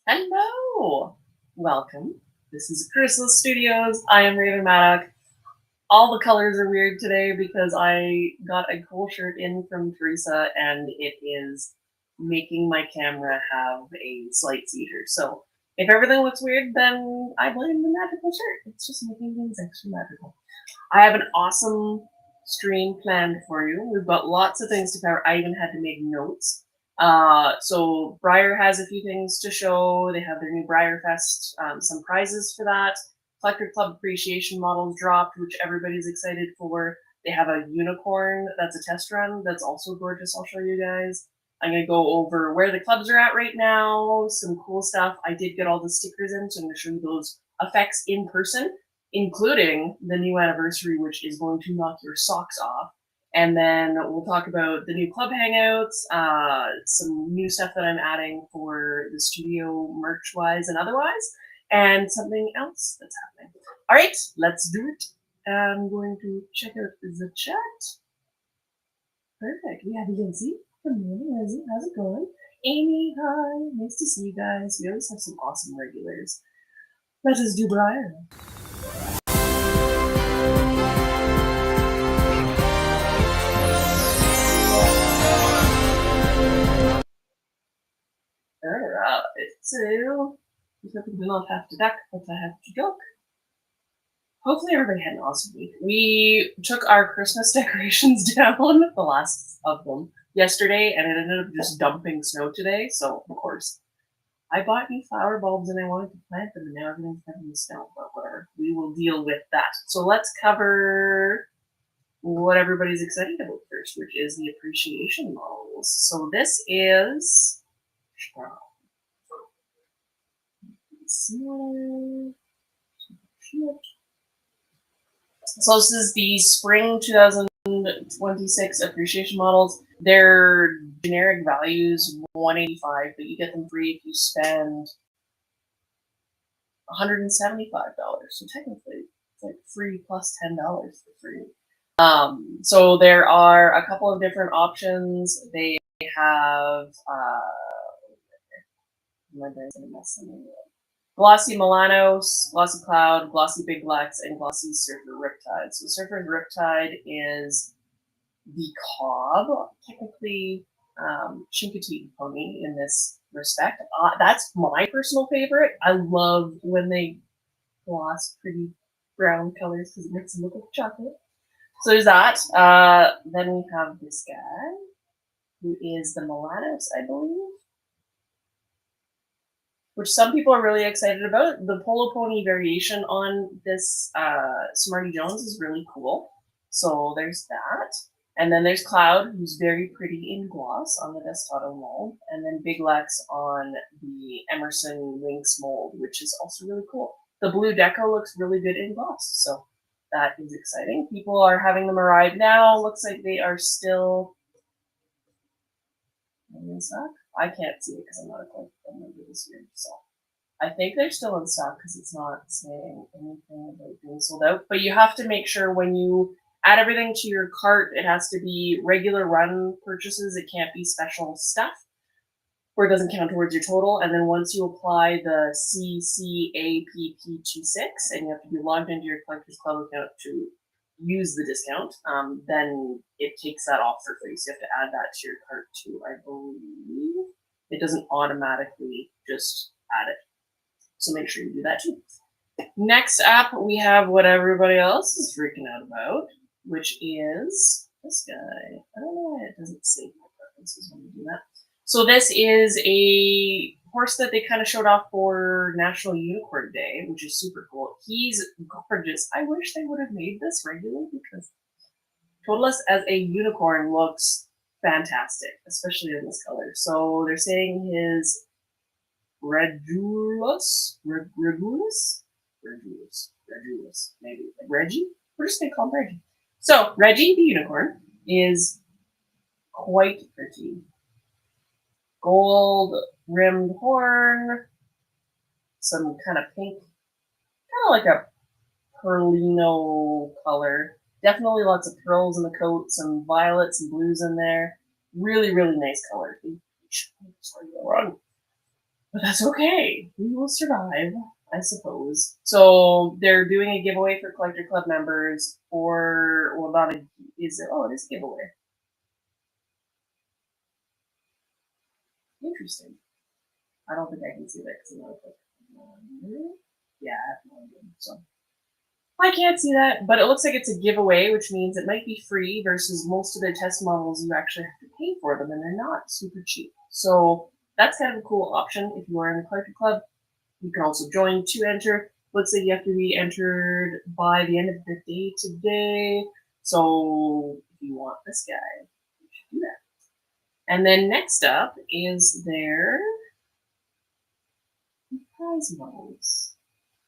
Hello! Welcome. This is Khrysalis Studios. I am Raven Maddock. All the colors are weird today because I got a cool shirt in from Teresa and it is making my camera have a slight seizure. So if everything looks weird, then I blame the magical shirt. It's just making things extra magical. I have an awesome stream planned for you. We've got lots of things to cover. I even had to make notes. So Briar has a few things to show. They have their new Briar Fest, some prizes for that. Collector Club appreciation models dropped, which everybody's excited for. They have a unicorn that's a test run that's also gorgeous. I'll show you guys. I'm going to go over where the clubs are at right now, some cool stuff. I did get all the stickers in, so I'm going to show you those effects in person, including the new anniversary, which is going to knock your socks off. And then we'll talk about the new club hangouts, some new stuff that I'm adding for the studio merch-wise and otherwise, and something else that's happening. All right, let's do it. I'm going to check out the chat. Perfect. We have Lindsay. Good morning, Lindsay. How's it going? Amy, hi. Nice to see you guys. We always have some awesome regulars. Let us do Briar. Alright, so I do not have to duck, but I have to duck. Hopefully everybody had an awesome week. We took our Christmas decorations down, the last of them, yesterday, and it ended up just dumping snow today, so of course. I bought new flower bulbs and I wanted to plant them, and now everything's covered in snow, but whatever. We will deal with that. So let's cover what everybody's excited about first, which is the appreciation models. So this is So this is the spring 2026 appreciation models. Their generic values $185, but you get them free if you spend $175. So technically, it's like free plus $10 for free. So there are a couple of different options. They have Glossy Milanos, Glossy Cloud, Glossy Big Lex, and Glossy Surfer Riptide. So Surfer Riptide is the cob, technically Chincoteague pony in this respect. That's my personal favorite. I love when they gloss pretty brown colors because it makes them look like chocolate. So there's that. Then we have this guy, who is the Milanos, I believe, which some people are really excited about. The Polo Pony variation on this Smarty Jones is really cool. So there's that. And then there's Cloud, who's very pretty in gloss on the Destato mold. And then Big Lex on the Emerson Lynx mold, which is also really cool. The blue deco looks really good in gloss, so that is exciting. People are having them arrive now. Looks like they are still in stock. I can't see it because I'm not a collector member this year, so I think they're still in stock because it's not saying anything about being sold out. But you have to make sure when you add everything to your cart, it has to be regular run purchases. It can't be special stuff, or it doesn't count towards your total. And then once you apply the CCAPP26, and you have to be logged into your Collectors Club account to use the discount, then it takes that off for free. So you have to add that to your cart too, I believe. It doesn't automatically just add it. So make sure you do that too. Next up, we have what everybody else is freaking out about, which is this guy. I don't know why it doesn't save my preferences when you do that. So this is a horse that they kind of showed off for National Unicorn Day, which is super cool. He's gorgeous. I wish they would have made this regular because Totalis as a unicorn looks fantastic, especially in this color. So they're saying his Regulus, maybe Reggie. We're just gonna call him Reggie. So Reggie the unicorn is quite pretty. Gold rimmed horn, some kind of pink, kind of like a Perlino color. Definitely lots of pearls in the coat, some violets and blues in there. Really, really nice color. Run. But that's okay. We will survive, I suppose. So they're doing a giveaway for Collector Club members for, well, not a, is it? Oh, it is a giveaway. Interesting. I don't think I can see that because I'm not like, yeah, I have no idea. So I can't see that, but it looks like it's a giveaway, which means it might be free versus most of their test models you actually have to pay for them and they're not super cheap. So that's kind of a cool option if you are in the Collector Club. You can also join to enter. Looks like you have to be entered by the end of the day today. So if you want this guy, you should do that. And then next up is their prize models.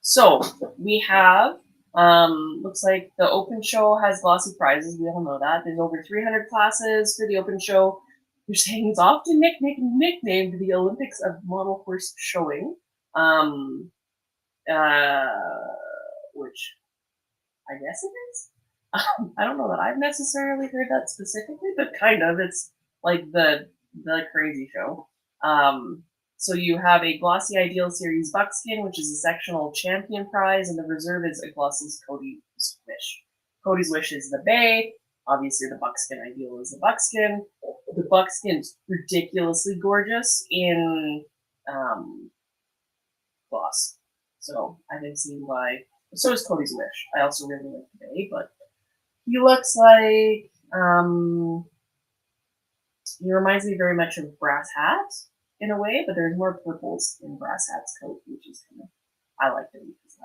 So we have, looks like the open show has glossy prizes. We all know that. There's over 300 classes for the open show. They're saying it's often nicknamed the Olympics of Model Horse Showing, which I guess it is. I don't know that I've necessarily heard that specifically, but kind of. It's like the crazy show. So you have a Glossy Ideal Series Buckskin, which is a sectional champion prize, and the reserve is a Glossy's Cody's Wish. Cody's Wish is the bay. Obviously, the Buckskin Ideal is the Buckskin. The Buckskin's ridiculously gorgeous in gloss. So I can see why. So is Cody's Wish. I also really like the bay, but he looks like he reminds me very much of Brass Hat in a way, but there's more purples in Brass Hat's coat, which is kind of, I like it because of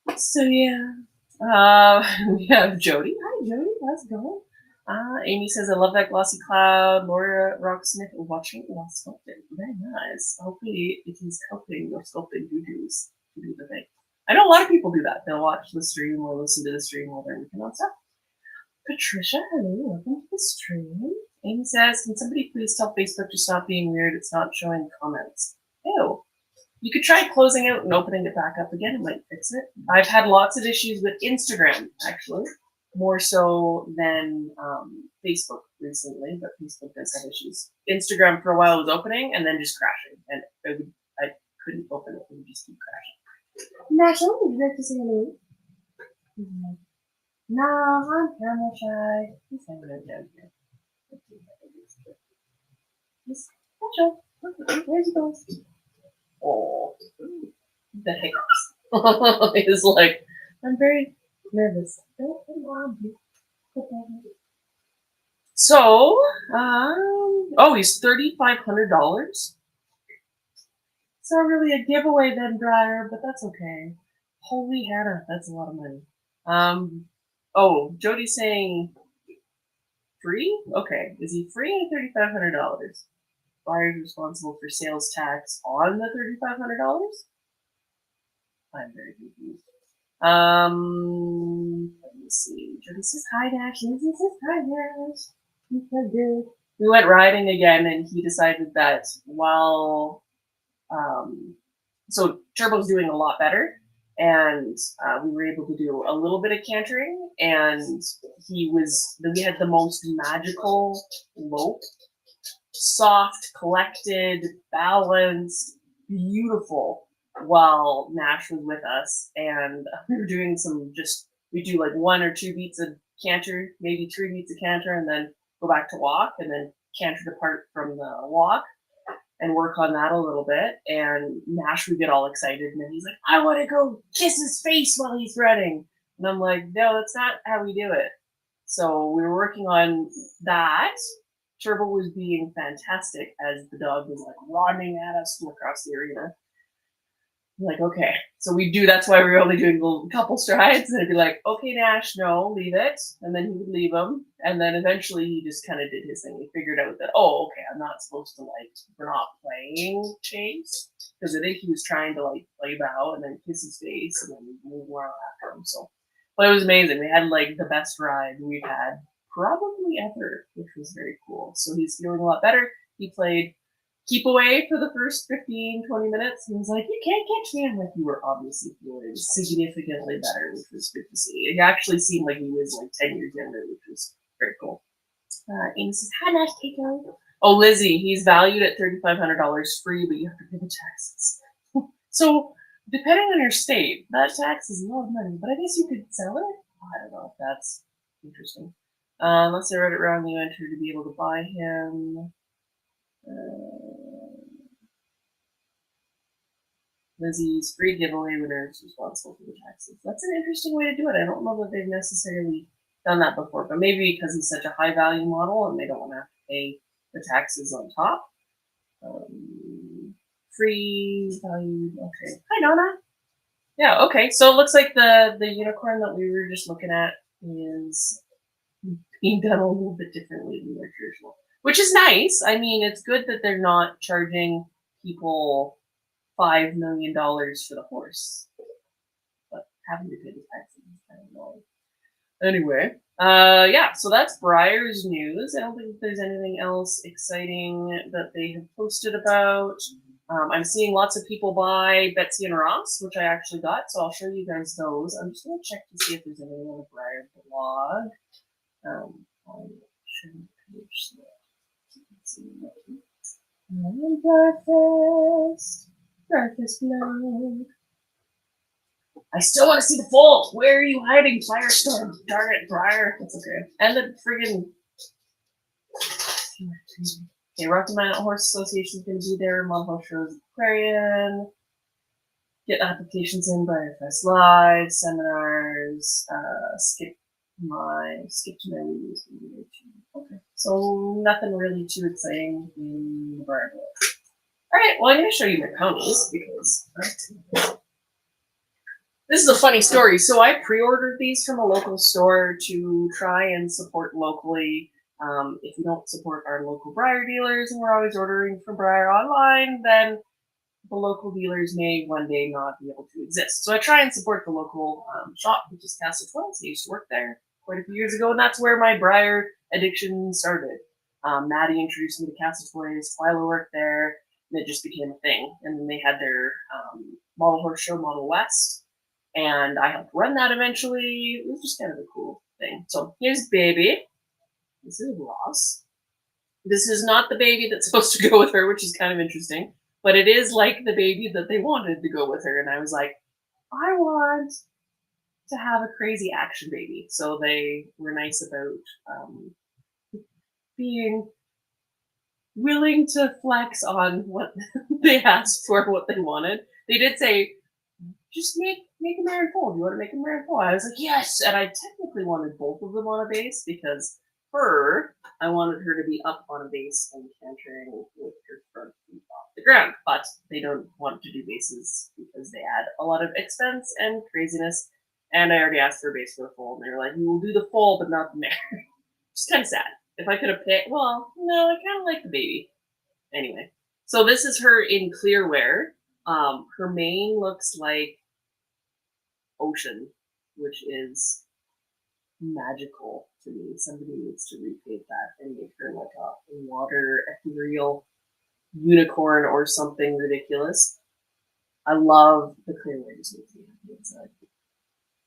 that. So yeah, we have Jody. Hi Jody, how's it going? Amy says, I love that glossy cloud. Laura Rocksmith watching while sculpting. Very nice. Hopefully it is helping your sculpting doos to do the thing. I know a lot of people do that. They'll watch the stream or listen to the stream while they're working on stuff. Patricia, hello, welcome to the stream. Amy says, can somebody please tell Facebook to stop being weird? It's not showing comments. Ew. You could try closing out and opening it back up again. It might fix it. I've had lots of issues with Instagram, actually, more so than Facebook recently, but Facebook does have issues. Instagram for a while was opening and then just crashing, and I couldn't open it. It would just keep crashing. National, would you like to say hello? Mm-hmm. No, I'm camera shy. He's hanging out down here. He's special. Where's he going? Oh, the hiccups. He's like, I'm very nervous. Don't alarm me. So, oh, he's $3,500. It's not really a giveaway then, Dryer, but that's okay. Holy Hannah, that's a lot of money. Oh, Jody's saying free? Okay, is he free at $3,500? Buyer's responsible for sales tax on the $3,500? I'm very confused. Let me see. Jody says hi, Dash. Lindsay says hi, Dash. He's so good. We went riding again, and he decided that while so Turbo's doing a lot better, and we were able to do a little bit of cantering, and we had the most magical lope. Soft, collected, balanced, beautiful while Nash was with us. And we were doing we do like 1 or 2 beats of canter, maybe 3 beats of canter, and then go back to walk, and then canter depart from the walk and work on that a little bit. And Nash would get all excited, and then he's like, I want to go kiss his face while he's running. And I'm like, no, that's not how we do it. So we were working on that. Turbo was being fantastic as the dog was like running at us from across the arena. I'm like, okay, so that's why we were only doing a couple strides. And I'd be like, okay, Nash, no, leave it. And then he would leave them. And then eventually he just kind of did his thing. He figured out that, oh, okay, I'm not supposed to we're not playing chase. Because I think he was trying to play bow and then kiss his face and then move around after him. So, but it was amazing. We had the best ride we've had probably ever, which was very cool. So he's feeling a lot better. He played keep away for the first 15, 20 minutes. He was like, you can't catch me. I'm like, you were obviously feeling significantly better, which was good to see. It actually seemed like he was like 10 years younger, which was very cool. Amy says, hi, nice Keiko. Oh, Lizzie, he's valued at $3,500 free, but you have to pay the taxes. So, depending on your state, that tax is a lot of money, but I guess you could sell it? I don't know if that's interesting. Unless I read it wrong, you enter to be able to buy him. Lizzie's free giveaway winner is responsible for the taxes. That's an interesting way to do it. I don't know that they've necessarily done that before, but maybe because he's such a high value model and they don't want to have to pay the taxes on top. Free value. Okay. Hi, Donna. Yeah. Okay. So it looks like the unicorn that we were just looking at is being done a little bit differently than their traditional, which is nice. I mean, it's good that they're not charging people $5 million for the horse, but having to pay the taxes is kind of annoying. Anyway, yeah, so that's Briar's news. I don't think there's anything else exciting that they have posted about. I'm seeing lots of people buy Betsy and Ross, which I actually got, so I'll show you guys those. I'm just going to check to see if there's anything on the Briar blog. On page breakfast blog. I still want to see the foal. Where are you hiding, Firestorm? Darn it, Briar. That's okay. And the friggin' okay, Rocky Mountain Horse Association is going to be there. Montville Shows Aquarian. Get applications in by FS Live, seminars, skip to my meetings. Okay, so nothing really too exciting in the Briar Blog. All right, well, I'm going to show you my ponies because this is a funny story. So I pre-ordered these from a local store to try and support locally. If we don't support our local Briar dealers and we're always ordering from Briar online, then the local dealers may one day not be able to exist. So I try and support the local shop, which is Casa Twins. I used to work there quite a few years ago, and that's where my Briar addiction started. Maddie introduced me to Casa Toys. Twyla worked there, and it just became a thing. And then they had their model horse show, Model West, and I helped run that eventually. It was just kind of a cool thing. So here's Baby. This is Ross. This is not the baby that's supposed to go with her, which is kind of interesting. But it is like the baby that they wanted to go with her. And I was like, I want to have a crazy action baby. So they were nice about being willing to flex on what they asked for, what they wanted. They did say, just make a mare and foal. Do you want to make a mare and foal? I was like, yes. And I technically wanted both of them on a base because I wanted her to be up on a base and cantering with her front feet off the ground. But they don't want to do bases because they add a lot of expense and craziness. And I already asked for a base for the foal, and they were like, we will do the foal, but not the mare. Just kind of sad. If I could have picked, well, no, I kind of like the baby. Anyway, so this is her in clear wear. Her mane looks like ocean, which is magical to me. Somebody needs to repaint that and make her like a water ethereal unicorn or something ridiculous. I love the clear wears.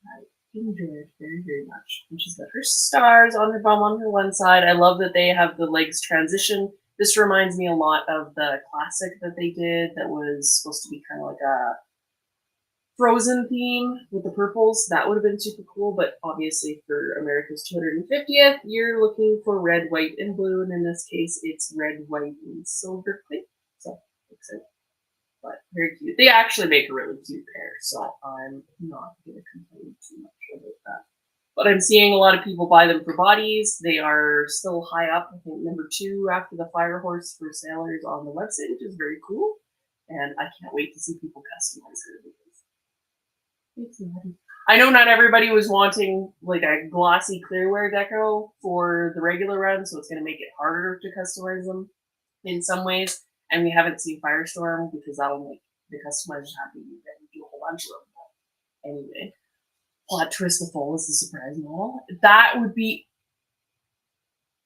I enjoy it very, very much. And she's got her stars on her bum on her one side. I love that they have the legs transition. This reminds me a lot of the classic that they did that was supposed to be kind of like a Frozen theme with the purples. That would have been super cool, but obviously for America's 250th, you're looking for red, white, and blue, and in this case, it's red, white, and silver plate. So, excited. But very cute. They actually make a really cute pair, so I'm not going to complain too much about that. But I'm seeing a lot of people buy them for bodies. They are still high up, I think number 2 after the Fire Horse for sailors on the website, which is very cool. And I can't wait to see people customize her. I know not everybody was wanting like a glossy clearwear deco for the regular run, so it's going to make it harder to customize them in some ways. And we haven't seen Firestorm because that'll make the customizers happy and do a whole bunch of them. Anyway, plot twist: the foal is the surprise model. That would be.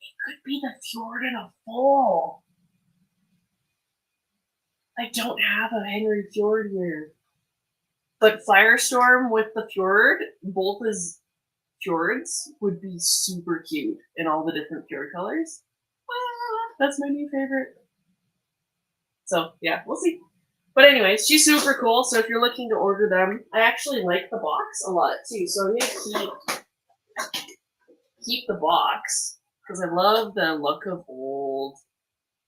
It could be the fjord in a foal. I don't have a Henry Fjord here. But Firestorm with the Fjord, both as fjords, would be super cute in all the different fjord colors. That's my new favorite. So yeah, we'll see. But anyways, she's super cool. So if you're looking to order them, I actually like the box a lot too. So I'm gonna keep the box because I love the look of old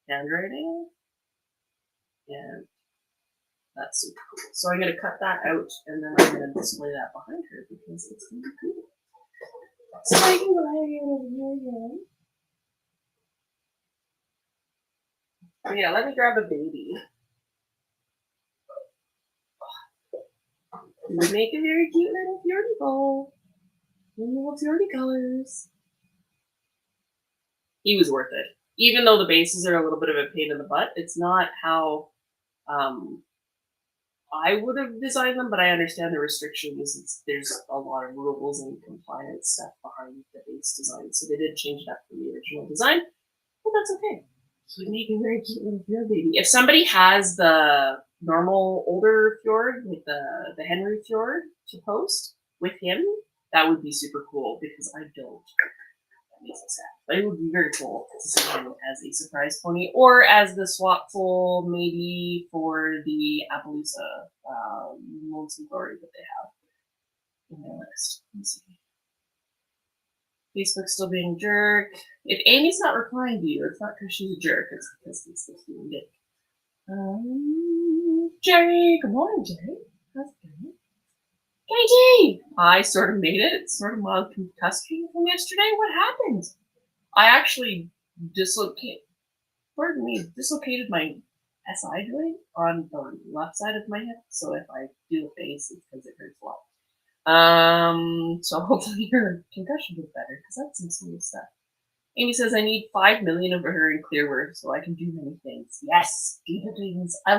handwriting, and that's super cool. So I'm gonna cut that out and then I'm gonna display that behind her because it's gonna be cool. So I can go ahead over here again. Yeah, let me grab a baby. We would make a very cute little fjordy bowl in little fjordy colors. He was worth it. Even though the bases are a little bit of a pain in the butt, it's not how I would have designed them, but I understand the restrictions. There's a lot of rules and compliance stuff behind the base design, so they did change it up from the original design, but that's okay. So we make a very cute little fjord baby. If somebody has the normal older fjord, like the Henry Fjord, to post with him, that would be super cool because I don't. That makes me sad. But it would be very cool to see him as a surprise pony or as the swap foal, maybe for the Appaloosa Lonesome Glory that they have in their list. Let's see. Facebook's still being a jerk. If Amy's not replying to you, it's not because she's a jerk, it's because Facebook's being a dick. Jerry, good morning, Jerry. How's it going? KG! I sort of made it. It's sort of mild concussion from yesterday. What happened? I actually dislocated my SI joint on the left side of my hip. So if I do a face, it's because it hurts a lot. So hopefully your concussion is better because that's some serious stuff. Amy says, I need 5 million of her in Clearware so I can do many things. Yes, do the things I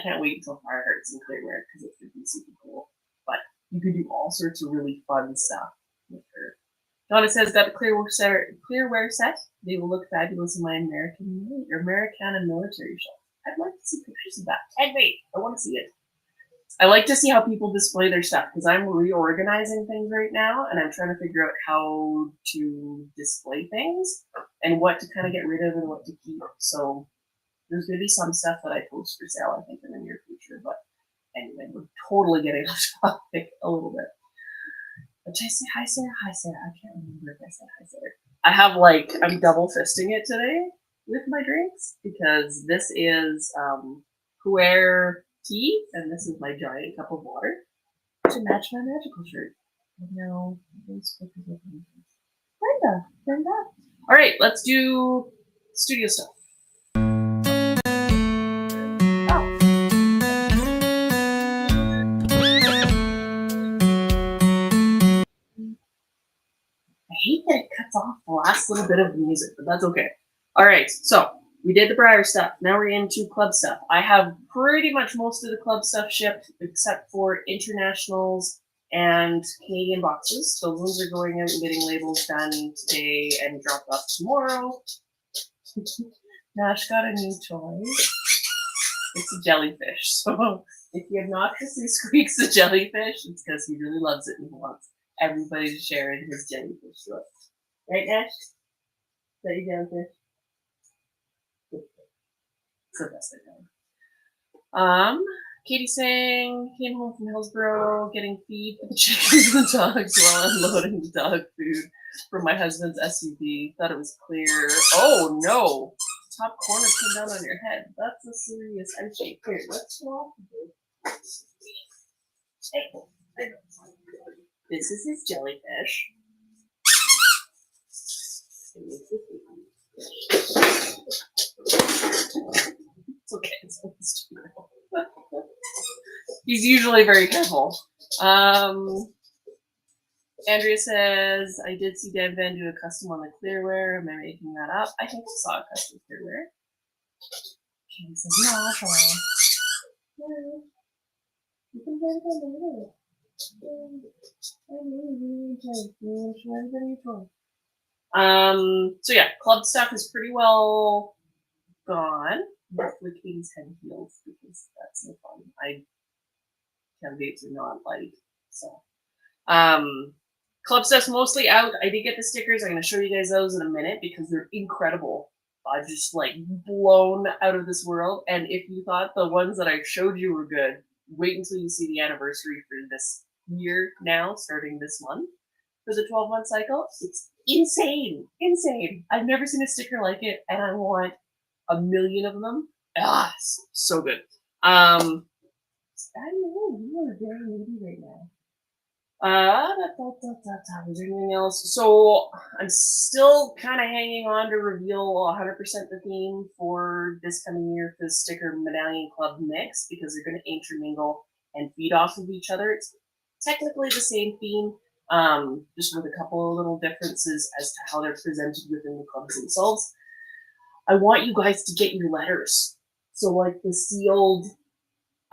can't wait until Fire Hearts in Clearware because it's going to be super cool. But you can do all sorts of really fun stuff with her. Donna says, got a Clearware set. They will look fabulous in my Americana military shelf. I'd like to see pictures of that. Can't wait. I want to see it. I like to see how people display their stuff because I'm reorganizing things right now and I'm trying to figure out how to display things and what to kind of get rid of and what to keep. So there's going to be some stuff that I post for sale, I think, in the near future. But anyway, we're totally getting off topic a little bit. But did I say hi, Sarah? Hi, Sarah. I can't remember if I said hi, Sarah. I'm double fisting it today with my drinks because this is Puer tea, and this is my giant cup of water to match my magical shirt. No, Brenda. All right, let's do studio stuff. I hate that it cuts off the last little bit of the music, but that's okay. All right, so we did the Briar stuff. Now we're into club stuff. I have pretty much most of the club stuff shipped except for internationals and Canadian boxes. So those are going out and getting labels done today and dropped off tomorrow. Nash got a new toy. It's a jellyfish. So if he obnoxiously squeaks the jellyfish, it's because he really loves it and he wants everybody to share in his jellyfish joy. Right, Nash? Is that your jellyfish? It's the best I know. Katie saying, came home from Hillsborough, getting feed for the chickens and the dogs while unloading the dog food from my husband's SUV. Thought it was clear. Oh no! Top corner came down on your head. That's a serious ouchie. Here, let's swap. Hey, this is his jellyfish. It's okay. It's He's usually very careful. Andrea says, I did see Dan Van do a custom on the Clearware. Am I making that up? I think I saw a custom Clearware. Katie says, no, so yeah, club stuff is pretty well gone. flicking 10 heels because that's no fun. Candidates are not light. So, club stuff's mostly out. I did get the stickers. I'm going to show you guys those in a minute because they're incredible. Just like blown out of this world. And if you thought the ones that I showed you were good, wait until you see the anniversary for this year now, starting this month for the 12-month cycle. It's insane. Insane. I've never seen a sticker like it, and I want a million of them. It's so good. I don't know, you are very moody right now. Is there anything else? So I'm still kind of hanging on to reveal 100% the theme for this coming year for the sticker Medallion Club mix because they're going to intermingle and feed off of each other. It's technically the same theme, just with a couple of little differences as to how they're presented within the clubs themselves. I want you guys to get your letters. So like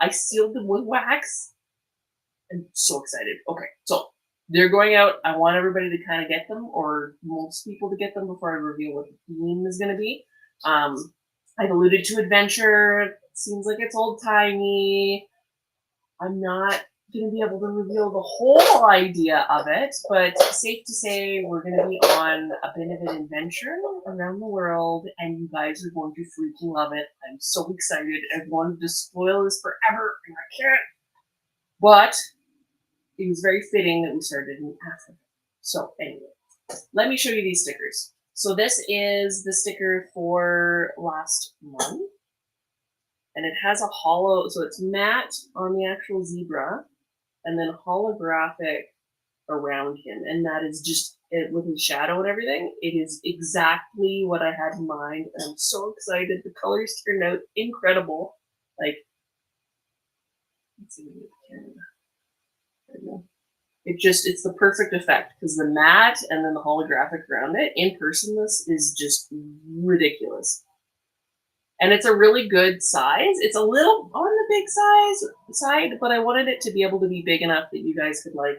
I sealed them with wax. I'm so excited. Okay, so they're going out. I want everybody to kind of get them, or most people to get them before I reveal what the theme is going to be. I've alluded to adventure. It seems like it's old-timey. I'm not going to be able to reveal the whole idea of it, but safe to say we're going to be on a bit of an adventure around the world, and you guys are going to freaking love it. I'm so excited. I've wanted to spoil this forever, and I can't. But it was very fitting that we started in Africa. So anyway, let me show you these stickers. So this is the sticker for last month. And it has a hollow, so it's matte on the actual zebra, and then holographic around him. And that is just, with his shadow and everything, it is exactly what I had in mind. And I'm so excited. The colors turned out incredible. Like, let's see, there we go. It's the perfect effect because the matte and then the holographic around it. In person, this is just ridiculous. And it's a really good size. It's a little on the big side, but I wanted it to be able to be big enough that you guys could like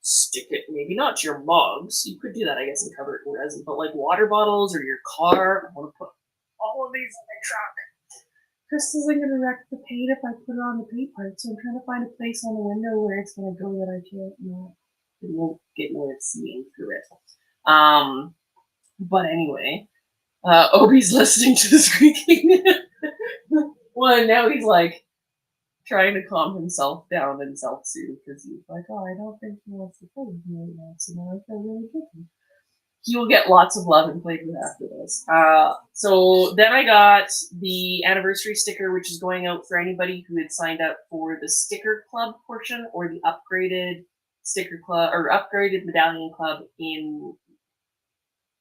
stick it, maybe not to your mugs. You could do that, I guess, and cover it in resin, but like water bottles or your car. I want to put all of these in my truck. Chris isn't going to wreck the paint if I put it on the paint part, so I'm trying to find a place on the window where it's going to go that I can't, it won't get no way of seeing through it. But anyway, Obi's listening to the squeaking. Well, and now he's like trying to calm himself down and self-soothe because he's like, oh, I don't think he wants to play with me right now, so now I feel really guilty. He will get lots of love and played with after this. So then I got the anniversary sticker, which is going out for anybody who had signed up for the sticker club portion or the upgraded sticker club or upgraded medallion club in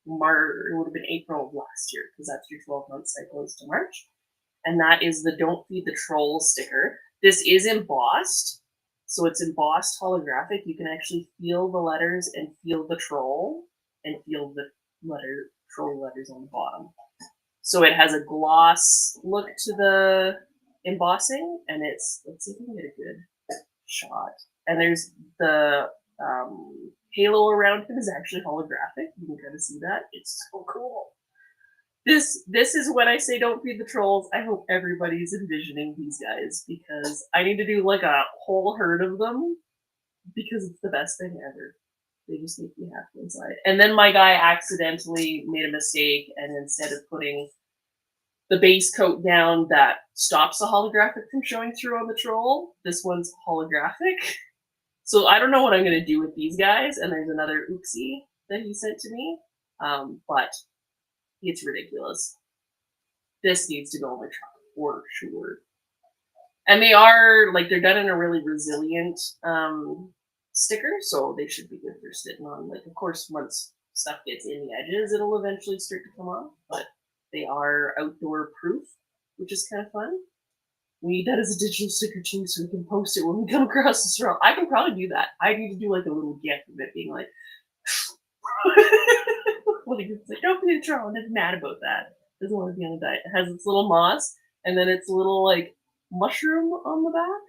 March. It would have been April of last year because that's your 12-month cycle is to March. And that is the Don't Feed the Trolls sticker. This is embossed. So it's embossed holographic. You can actually feel the letters and feel the troll and feel the troll letters on the bottom. So it has a gloss look to the embossing, and let's see if we can get a good shot. And there's the halo around him is actually holographic. You can kind of see that. It's so cool. This is when I say don't feed the trolls. I hope everybody's envisioning these guys because I need to do like a whole herd of them because it's the best thing ever. They just make me happy inside. And then my guy accidentally made a mistake, and instead of putting the base coat down that stops the holographic from showing through on the troll, this one's holographic. So I don't know what I'm going to do with these guys, and there's another oopsie that he sent to me, but it's ridiculous. This needs to go on my truck for sure. And they are, like, they're done in a really resilient sticker, so they should be good for sitting on. Like, of course, once stuff gets in the edges, it'll eventually start to come off, but they are outdoor proof, which is kind of fun. We need that as a digital sticker too, so we can post it when we come across the straw. I can probably do that. I need to do like a little gif of it being like, it's like, don't be a troll, and it's mad about that. Doesn't want to be on the diet. It has its little moss, and then its little like mushroom on the back.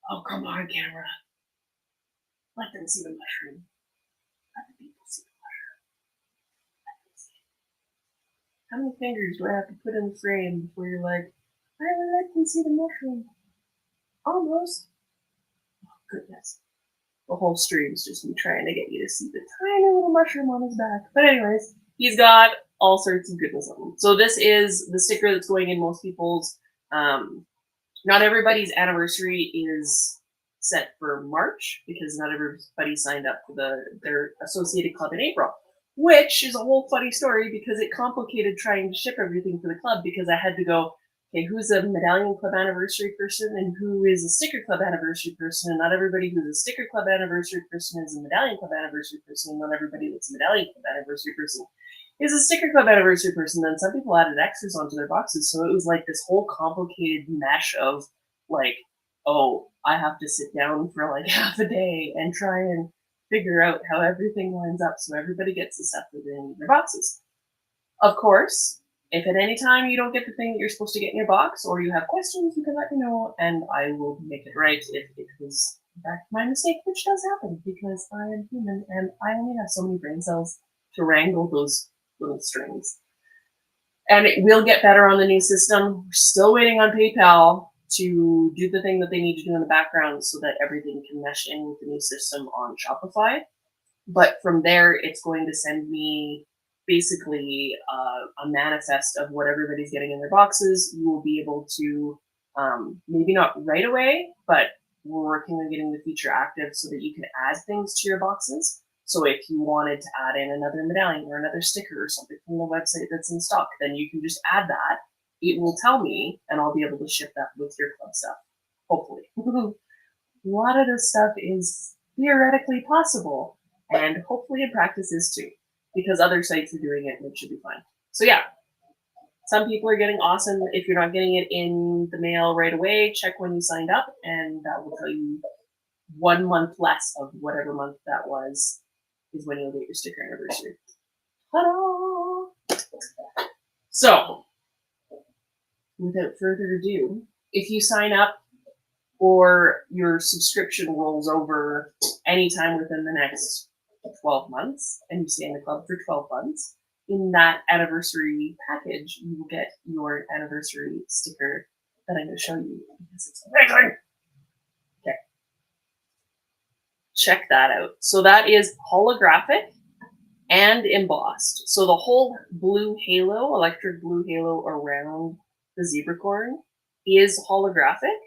Oh, come on, camera. Let them see the mushroom. Let the people see the mushroom. Let them see it. how many fingers do I have to put in the frame before you're like, I really can see the mushroom. Almost. Oh, goodness. The whole stream's just me trying to get you to see the tiny little mushroom on his back. But anyways, he's got all sorts of goodness on him. So this is the sticker that's going in most people's. Not everybody's anniversary is set for March because not everybody signed up for their associated club in April, which is a whole funny story because it complicated trying to ship everything for the club because I had to go, okay, who's a Medallion Club anniversary person and who is a Sticker Club anniversary person, and not everybody who's a Sticker Club anniversary person is a Medallion Club anniversary person, and not everybody that's a Medallion Club anniversary person is a Sticker Club anniversary person. Then some people added extras onto their boxes, so it was like this whole complicated mesh of like, oh, I have to sit down for like half a day and try and figure out how everything lines up so everybody gets the stuff within their boxes. Of course, if at any time you don't get the thing that you're supposed to get in your box or you have questions, you can let me know and I will make it right if it was in fact my mistake, which does happen because I am human and I only have so many brain cells to wrangle those little strings. And it will get better on the new system. We're still waiting on PayPal to do the thing that they need to do in the background so that everything can mesh in with the new system on Shopify. But from there, it's going to send me basically a manifest of what everybody's getting in their boxes. You will be able to, maybe not right away, but we're working on getting the feature active so that you can add things to your boxes. So if you wanted to add in another medallion or another sticker or something from the website that's in stock, then you can just add that. It will tell me, and I'll be able to ship that with your club stuff, hopefully. A lot of this stuff is theoretically possible, and hopefully in practice is too, because other sites are doing it and it should be fine. So yeah, some people are getting awesome. If you're not getting it in the mail right away, check when you signed up, and that will tell you 1 month less of whatever month that was is when you'll get your sticker anniversary. Ta-da! So, without further ado, if you sign up or your subscription rolls over anytime within the next 12 months and you stay in the club for 12 months, in that anniversary package, you will get your anniversary sticker that I'm going to show you because it's amazing. Okay. Check that out. So that is holographic and embossed. So the whole blue halo, electric blue halo around the zebracorn is holographic.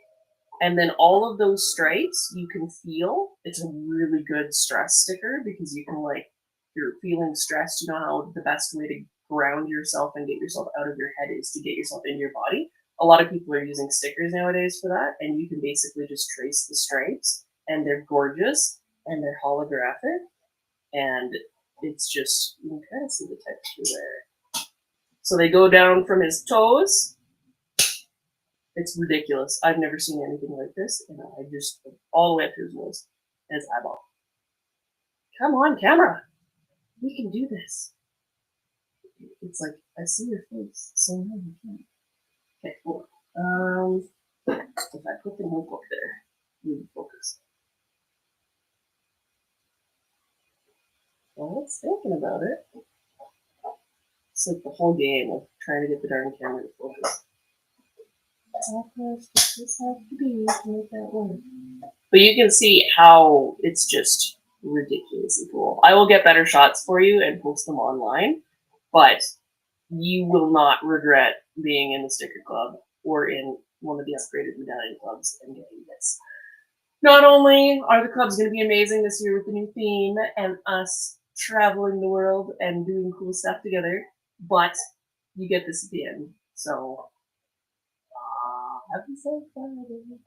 And then all of those stripes you can feel. It's a really good stress sticker because you can, like, if you're feeling stressed, you know how the best way to ground yourself and get yourself out of your head is to get yourself into your body. A lot of people are using stickers nowadays for that, and you can basically just trace the stripes, and they're gorgeous, and they're holographic, and it's just, you can kind of see the texture there. So they go down from his toes. It's ridiculous. I've never seen anything like this, and I just, all the way up to his nose and his eyeball. Come on, camera. We can do this. It's like, I see your face, so no, you can't. Okay, hold on. If I put the notebook there, we can focus. Well, it's thinking about it. It's like the whole game of trying to get the darn camera to focus. How close does this have to be to make that work? But you can see how it's just ridiculously cool. I will get better shots for you and post them online, but you will not regret being in the sticker club or in one of the upgraded medallion clubs and getting this. Not only are the clubs going to be amazing this year with the new theme and us traveling the world and doing cool stuff together, but you get this at the end. So, I'm so excited.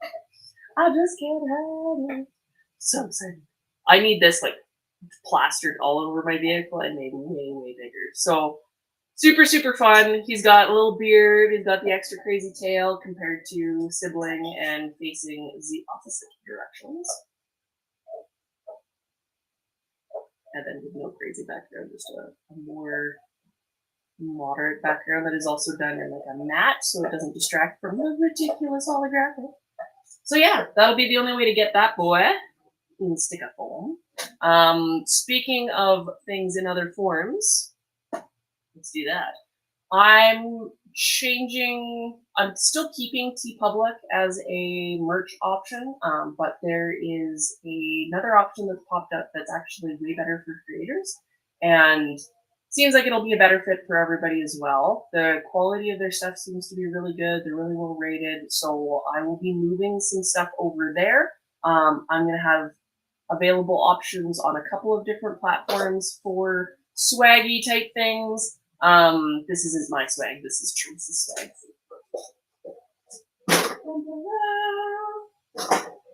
I just can't hide it. So excited. I need this like plastered all over my vehicle and made way, way bigger. So super, super fun. He's got a little beard. He's got the extra crazy tail compared to sibling and facing the opposite directions. And then with no crazy background, just a more moderate background that is also done in like a matte so it doesn't distract from the ridiculous holographic. So yeah, that'll be the only way to get that boy in sticker form. Speaking of things in other forms, let's do that. I'm still keeping TeePublic as a merch option, but there is another option that's popped up that's actually way better for creators, and seems like it'll be a better fit for everybody as well. The quality of their stuff seems to be really good. They're really well rated, so I will be moving some stuff over there. I'm going to have available options on a couple of different platforms for swaggy type things. This isn't my swag. This is Teresa's swag.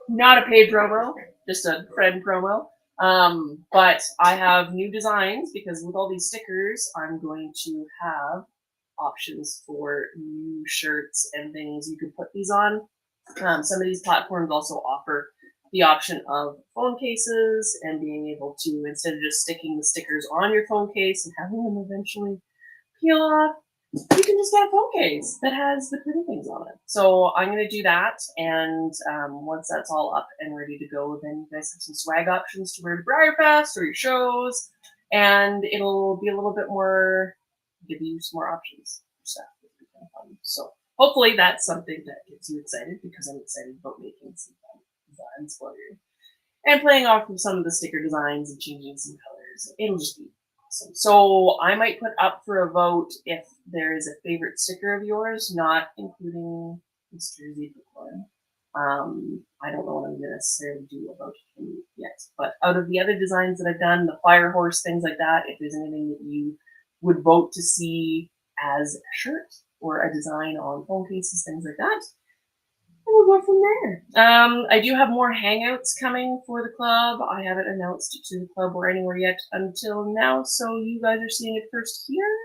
Not a paid promo, just a friend promo. But I have new designs because with all these stickers, I'm going to have options for new shirts and things you can put these on. Some of these platforms also offer the option of phone cases and being able to, instead of just sticking the stickers on your phone case and having them eventually peel off, you can just get a phone case that has the pretty things on it. So I'm going to do that, and once that's all up and ready to go, then you guys have some swag options to wear to Briarfest or your shows, and it'll be a little bit more, give you some more options for stuff. So hopefully that's something that gets you excited, because I'm excited about making some designs for you and playing off of some of the sticker designs and changing some colors. It'll just be awesome. So I might put up for a vote if there is a favorite sticker of yours, not including this Jersey one. I don't know what I'm going to necessarily do about it yet, but out of the other designs that I've done, the fire horse, things like that, if there's anything that you would vote to see as a shirt or a design on phone cases, things like that, we'll go from there. I do have more hangouts coming for the club. I haven't announced it to the club or anywhere yet until now, so you guys are seeing it first here.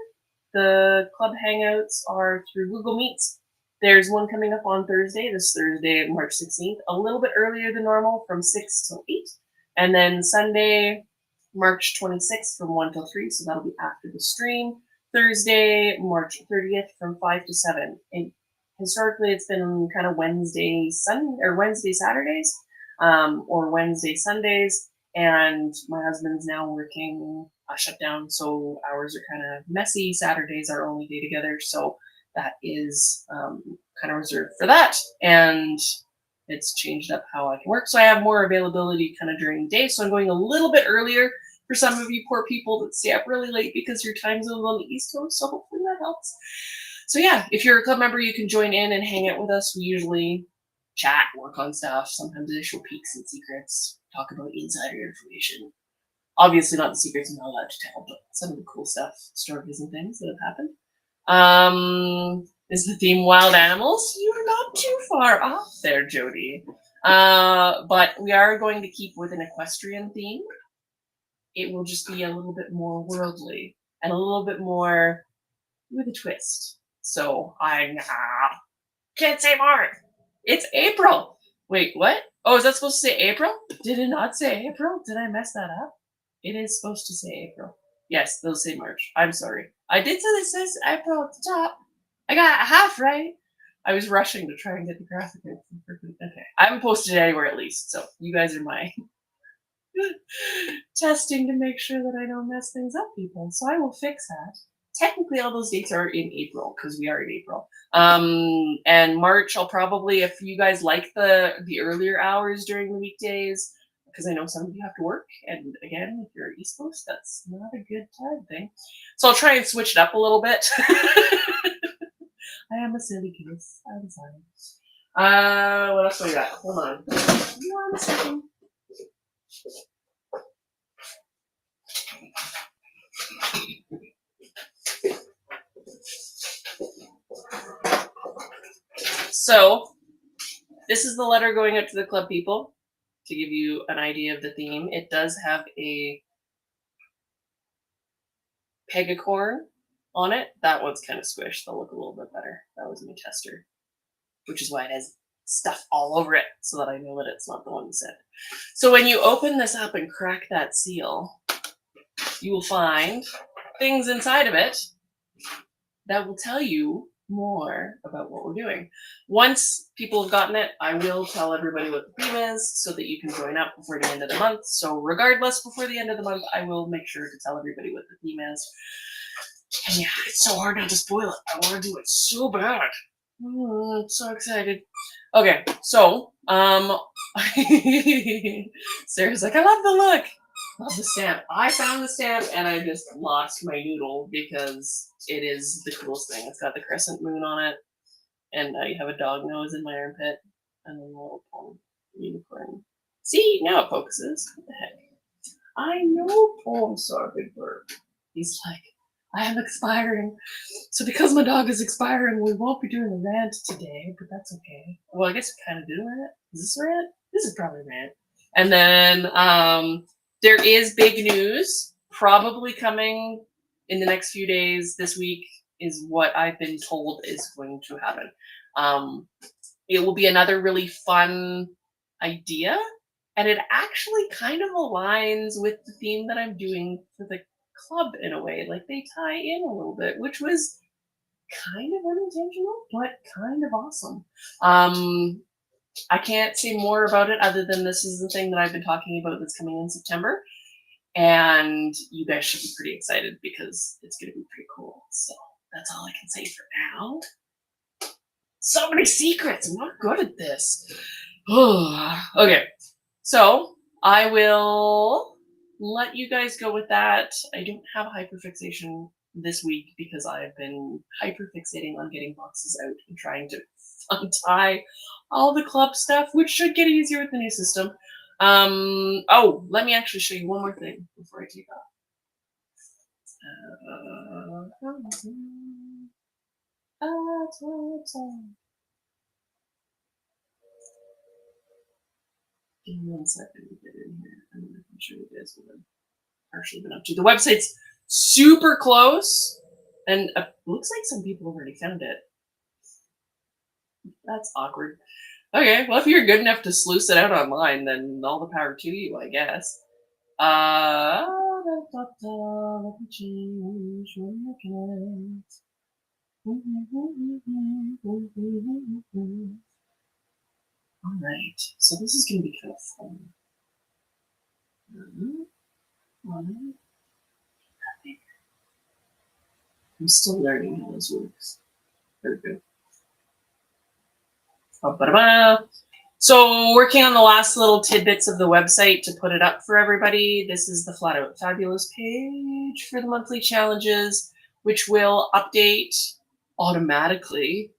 The club hangouts are through Google Meets. There's one coming up on Thursday, this Thursday, March 16th, a little bit earlier than normal, from 6 till 8. And then Sunday, March 26th, from 1 till 3, so that'll be after the stream. Thursday, March 30th, from 5 to 7. And historically, it's been kind of Wednesday Saturdays, or Wednesday Sundays. And my husband's now working a shutdown, so hours are kind of messy. Saturdays are our only day together, so that is kind of reserved for that. And it's changed up how I can work, so I have more availability kind of during the day. So I'm going a little bit earlier for some of you poor people that stay up really late because your time zone is on the East Coast. So hopefully that helps. So yeah, if you're a club member, you can join in and hang out with us. We usually chat, work on stuff. Sometimes I show peeks and secrets, talk about insider information. Obviously not the secrets I'm not allowed to tell, but some of the cool stuff, stories and things that have happened. Is the theme wild animals? You're not too far off there, Jody. But we are going to keep with an equestrian theme. It will just be a little bit more worldly and a little bit more with a twist. So I can't say more. It's April. Wait, what? Oh, is that supposed to say April? Did it not say April? Did I mess that up? It is supposed to say April. Yes, they'll say March. I'm sorry. I did say it says April at the top. I got half right. I was rushing to try and get the graphic. Okay. I haven't posted it anywhere at least, so you guys are my testing to make sure that I don't mess things up, people. So I will fix that. Technically, all those dates are in April because we are in April. And March, I'll probably, if you guys like the earlier hours during the weekdays, because I know some of you have to work. And again, if you're East Coast, that's not a good time thing. So I'll try and switch it up a little bit. I am a silly case. I'm sorry. What else do we got? Hold on. 1 second. So, this is the letter going out to the club people to give you an idea of the theme. It does have a pegacorn on it. That one's kind of squished. They'll look a little bit better. That was my tester, which is why it has stuff all over it so that I know that it's not the one you said. So when you open this up and crack that seal, you will find things inside of it that will tell you more about what we're doing. Once people have gotten it, I will tell everybody what the theme is so that you can join up before the end of the month. So regardless, before the end of the month, I will make sure to tell everybody what the theme is. And yeah, it's so hard not to spoil it. I want to do it so bad. Oh, I'm so excited. Okay, so Sarah's like, I love the look. Love the stamp. I found the stamp and I just lost my noodle because it is the coolest thing. It's got the crescent moon on it, and I have a dog nose in my armpit, and then a little palm unicorn. See, now it focuses. What the heck? I know poems are a big word. He's like, I am expiring. So because my dog is expiring, we won't be doing a rant today, but that's okay. Well, I guess we kind of do a rant. Is this a rant? This is probably a rant. And then there is big news probably coming in the next few days. This week is what I've been told is going to happen. It will be another really fun idea, and it actually kind of aligns with the theme that I'm doing for the club in a way. Like they tie in a little bit, which was kind of unintentional, but kind of awesome. I can't say more about it other than this is the thing that I've been talking about that's coming in September. And you guys should be pretty excited because it's going to be pretty cool. So that's all I can say for now. So many secrets. I'm not good at this. Okay. So I will let you guys go with that. I don't have hyperfixation this week because I've been hyperfixating on getting boxes out and trying to untie all the club stuff, which should get easier with the new system. Oh, let me actually show you one more thing before I take off. Give me 1 second to get in here. I'm going to show you guys what I've partially been up to. The website's super close, and it looks like some people already found it. That's awkward. Okay, well, if you're good enough to sluice it out online, then all the power to you, I guess. Let me change one again. All right, so this is going to be kind of fun. I'm still learning how this works. Very good. So working on the last little tidbits of the website to put it up for everybody. This is the Flat Out Fabulous page for the monthly challenges, which will update automatically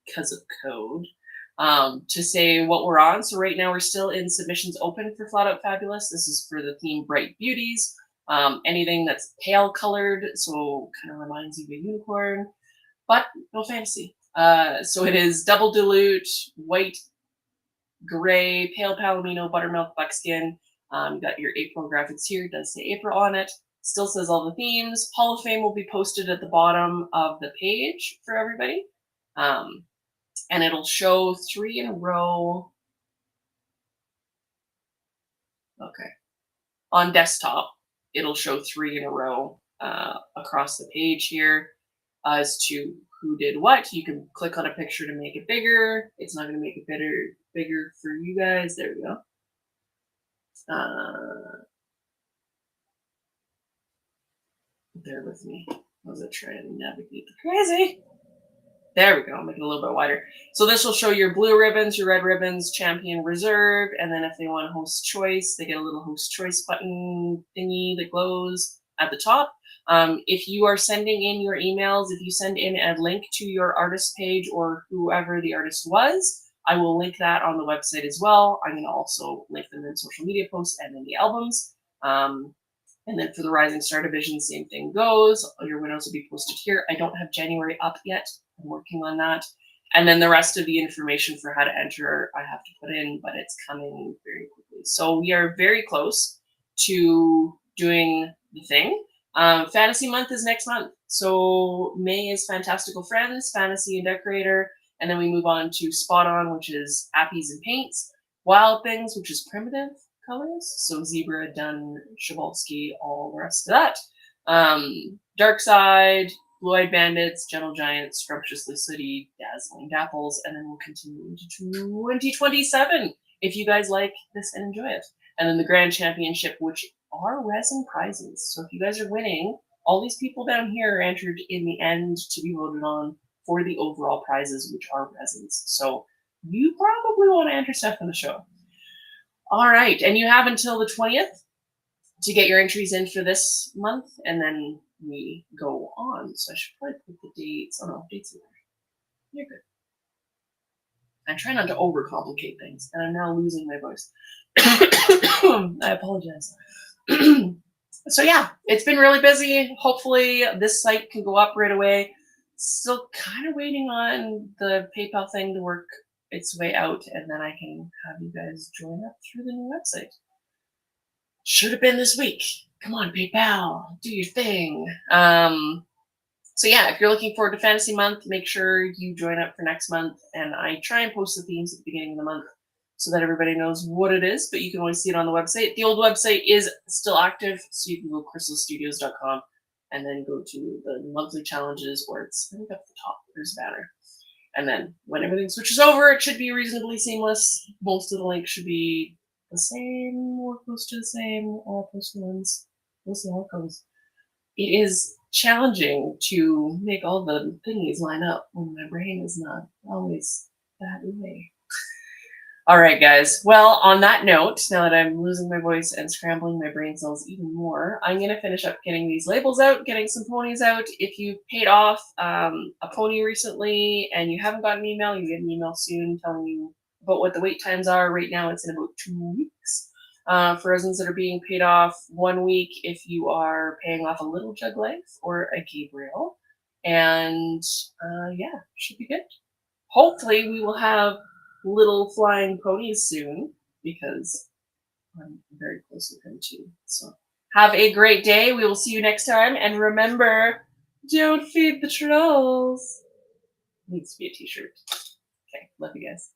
because of code to say what we're on. So right now we're still in submissions open for Flat Out Fabulous. This is for the theme Bright Beauties. Anything that's pale colored, so kind of reminds you of a unicorn, but no fantasy. So it is double dilute, white, gray, pale palomino, buttermilk, buckskin. You got your April graphics here. It does say April on it. Still says all the themes. Hall of Fame will be posted at the bottom of the page for everybody. And it'll show 3 in a row. Okay. On desktop, it'll show 3 in a row across the page here as to who did what. You can click on a picture to make it bigger. It's not going to make it bigger for you guys. There we go. Bear with me as I try and navigate the crazy. There we go. I'll make it a little bit wider. So this will show your blue ribbons, your red ribbons, champion, reserve, and then if they want host choice, they get a little host choice button thingy that glows at the top. If you are sending in your emails, if you send in a link to your artist page or whoever the artist was, I will link that on the website as well. I'm going to also link them in social media posts and in the albums. And then for the Rising Star Division, same thing goes. Your winners will be posted here. I don't have January up yet. I'm working on that. And then the rest of the information for how to enter, I have to put in, but it's coming very quickly. So we are very close to doing the thing. Fantasy month is next month. So May is Fantastical Friends, Fantasy and Decorator. And then we move on to Spot On, which is Appies and Paints. Wild Things, which is Primitive colors. So Zebra, Dunn, Shabolsky, all the rest of that. Dark Side, Blue-Eyed Bandits, Gentle Giants, Scrumptiously Sooty, Dazzling Dapples, and then we'll continue into 2027 if you guys like this and enjoy it. And then the Grand Championship, which are resin prizes. So if you guys are winning, all these people down here entered in the end to be voted on for the overall prizes, which are resins. So you probably want to enter stuff in the show. All right, and you have until the 20th to get your entries in for this month, and then we go on. So I should probably put the dates. Oh no, dates in there. You're good. I try not to overcomplicate things, and I'm now losing my voice. I apologize. So yeah, it's been really busy. Hopefully this site can go up right away. Still kind of waiting on the PayPal thing to work its way out, and then I can have you guys join up through the new website. Should have been this week. Come on, PayPal, do your thing. So yeah, if you're looking forward to Fantasy Month, make sure you join up for next month. And I try and post the themes at the beginning of the month so that everybody knows what it is, but you can always see it on the website. The old website is still active, so you can go khrysalisstudios.com and then go to the monthly challenges, or it's, I think up the top, there's a banner. And then when everything switches over, it should be reasonably seamless. Most of the links should be the same or close to the same, all post ones. We'll see how it goes. It is challenging to make all the thingies line up when my brain is not always that way. All right, guys. Well, on that note, now that I'm losing my voice and scrambling my brain cells even more, I'm going to finish up getting these labels out, getting some ponies out. If you paid off a pony recently and you haven't got an email, you get an email soon telling you about what the wait times are. Right now, it's in about 2 weeks. For resins that are being paid off, 1 week if you are paying off a little jug length or a Gabriel. And yeah, should be good. Hopefully we will have little flying ponies soon, because I'm very close with him too. So have a great day. We will see you next time. And remember, don't feed the trolls. Needs to be a t-shirt. Okay, love you guys.